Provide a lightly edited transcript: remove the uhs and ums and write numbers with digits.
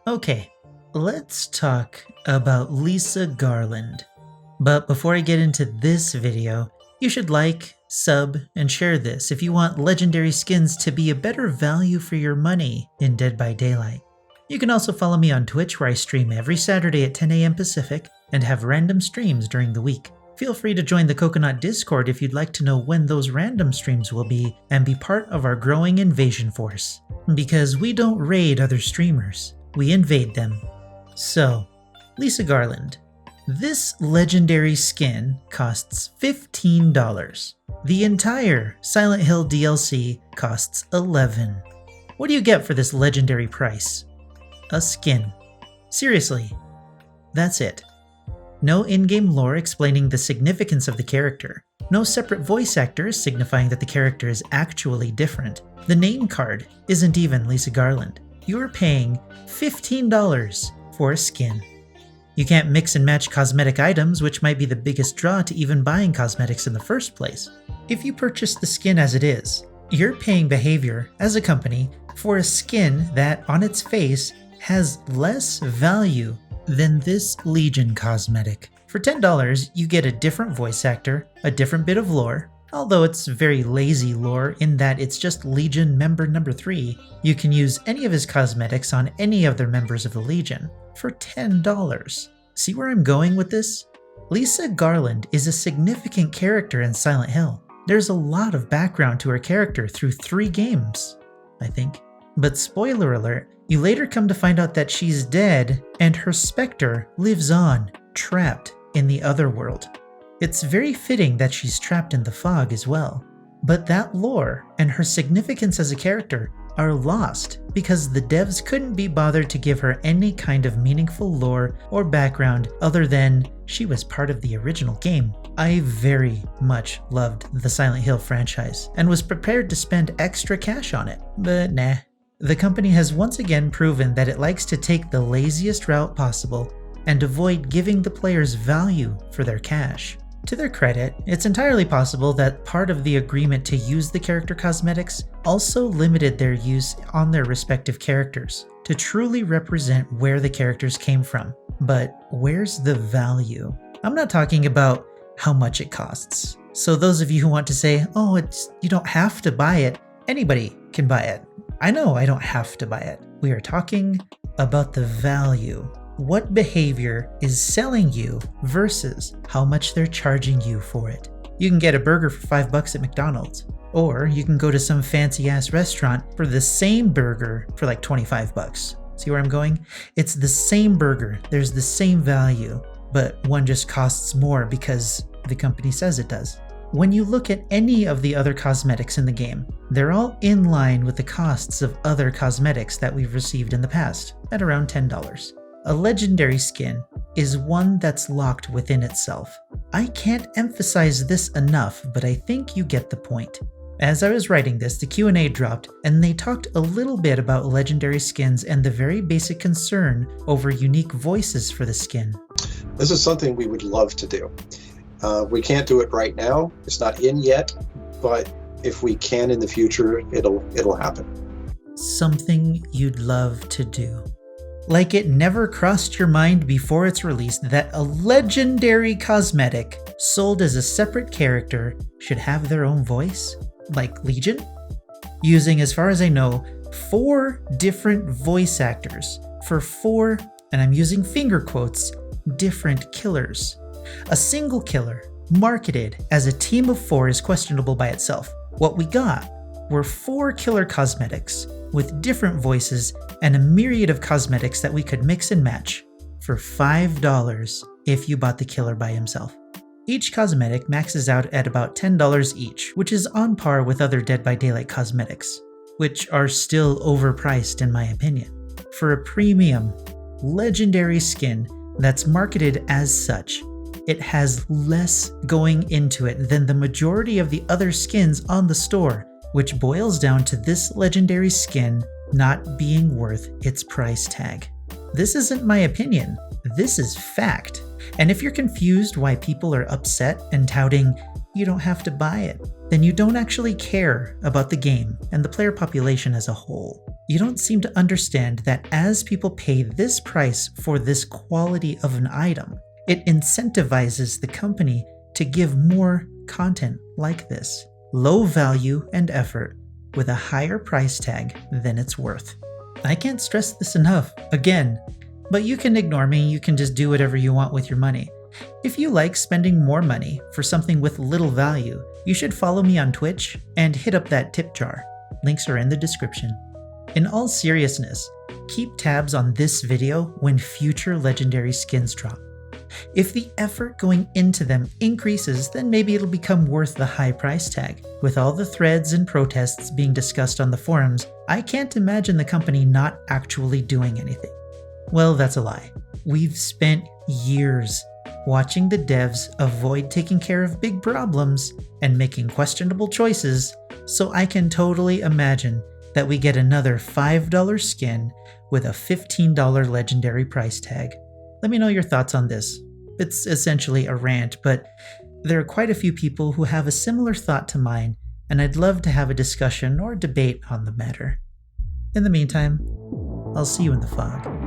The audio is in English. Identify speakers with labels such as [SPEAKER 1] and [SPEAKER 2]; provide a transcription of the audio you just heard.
[SPEAKER 1] Okay, let's talk about Lisa Garland. But before I get into this video, you should like, sub, and share this if you want legendary skins to be a better value for your money in Dead by Daylight. You can also follow me on Twitch where I stream every Saturday at 10 AM Pacific and have random streams during the week. Feel free to join the Coconut Discord if you'd like to know when those random streams will be and be part of our growing invasion force. Because we don't raid other streamers, we invade them. So, Lisa Garland. This legendary skin costs $15. The entire Silent Hill DLC costs $11. What do you get for this legendary price? A skin. Seriously, that's it. No in-game lore explaining the significance of the character. No separate voice actors signifying that the character is actually different. The name card isn't even Lisa Garland. You're paying $15 for a skin. You can't mix and match cosmetic items, which might be the biggest draw to even buying cosmetics in the first place. If you purchase the skin as it is, you're paying Behavior, as a company, for a skin that, on its face, has less value than this Legion cosmetic. For $10, you get a different voice actor, a different bit of lore, although it's very lazy lore in that it's just Legion member number 3. You can use any of his cosmetics on any other members of the Legion for $10. See where I'm going with this? Lisa Garland is a significant character in Silent Hill. There's a lot of background to her character through 3 games, I think. But spoiler alert, you later come to find out that she's dead and her specter lives on, trapped in the other world. It's very fitting that she's trapped in the fog as well. But that lore and her significance as a character are lost because the devs couldn't be bothered to give her any kind of meaningful lore or background other than she was part of the original game. I very much loved the Silent Hill franchise and was prepared to spend extra cash on it, but nah. The company has once again proven that it likes to take the laziest route possible and avoid giving the players value for their cash. To their credit, it's entirely possible that part of the agreement to use the character cosmetics also limited their use on their respective characters to truly represent where the characters came from. But where's the value? I'm not talking about how much it costs. So those of you who want to say, oh, you don't have to buy it, anybody can buy it. I know I don't have to buy it. We are talking about the value. What Behavior is selling you versus how much they're charging you for it. You can get a burger for $5 at McDonald's, or you can go to some fancy ass restaurant for the same burger for like $25. See where I'm going? It's the same burger, there's the same value, but one just costs more because the company says it does. When you look at any of the other cosmetics in the game, they're all in line with the costs of other cosmetics that we've received in the past, at around $10. A legendary skin is one that's locked within itself. I can't emphasize this enough, but I think you get the point. As I was writing this, the Q&A dropped, and they talked a little bit about legendary skins and the very basic concern over unique voices for the skin.
[SPEAKER 2] This is something we would love to do. We can't do it right now. It's not in yet, but if we can in the future, it'll happen.
[SPEAKER 1] Something you'd love to do. Like it never crossed your mind before it's released that a legendary cosmetic sold as a separate character should have their own voice? Like Legion? Using, as far as I know, 4 different voice actors for 4, and I'm using finger quotes, different killers. A single killer, marketed as a team of 4, is questionable by itself. What we got were 4 killer cosmetics with different voices and a myriad of cosmetics that we could mix and match for $5 if you bought the killer by himself. Each cosmetic maxes out at about $10 each, which is on par with other Dead by Daylight cosmetics, which are still overpriced in my opinion. For a premium, legendary skin that's marketed as such, it has less going into it than the majority of the other skins on the store, which boils down to this legendary skin not being worth its price tag. This isn't my opinion, this is fact. And if you're confused why people are upset and touting, you don't have to buy it, then you don't actually care about the game and the player population as a whole. You don't seem to understand that as people pay this price for this quality of an item, it incentivizes the company to give more content like this. Low value and effort with a higher price tag than it's worth. I can't stress this enough, again, but you can ignore me, you can just do whatever you want with your money. If you like spending more money for something with little value, you should follow me on Twitch and hit up that tip jar. Links are in the description. In all seriousness, keep tabs on this video when future legendary skins drop. If the effort going into them increases, then maybe it'll become worth the high price tag. With all the threads and protests being discussed on the forums, I can't imagine the company not actually doing anything. Well, that's a lie. We've spent years watching the devs avoid taking care of big problems and making questionable choices, so I can totally imagine that we get another $5 skin with a $15 legendary price tag. Let me know your thoughts on this. It's essentially a rant, but there are quite a few people who have a similar thought to mine, and I'd love to have a discussion or debate on the matter. In the meantime, I'll see you in the fog.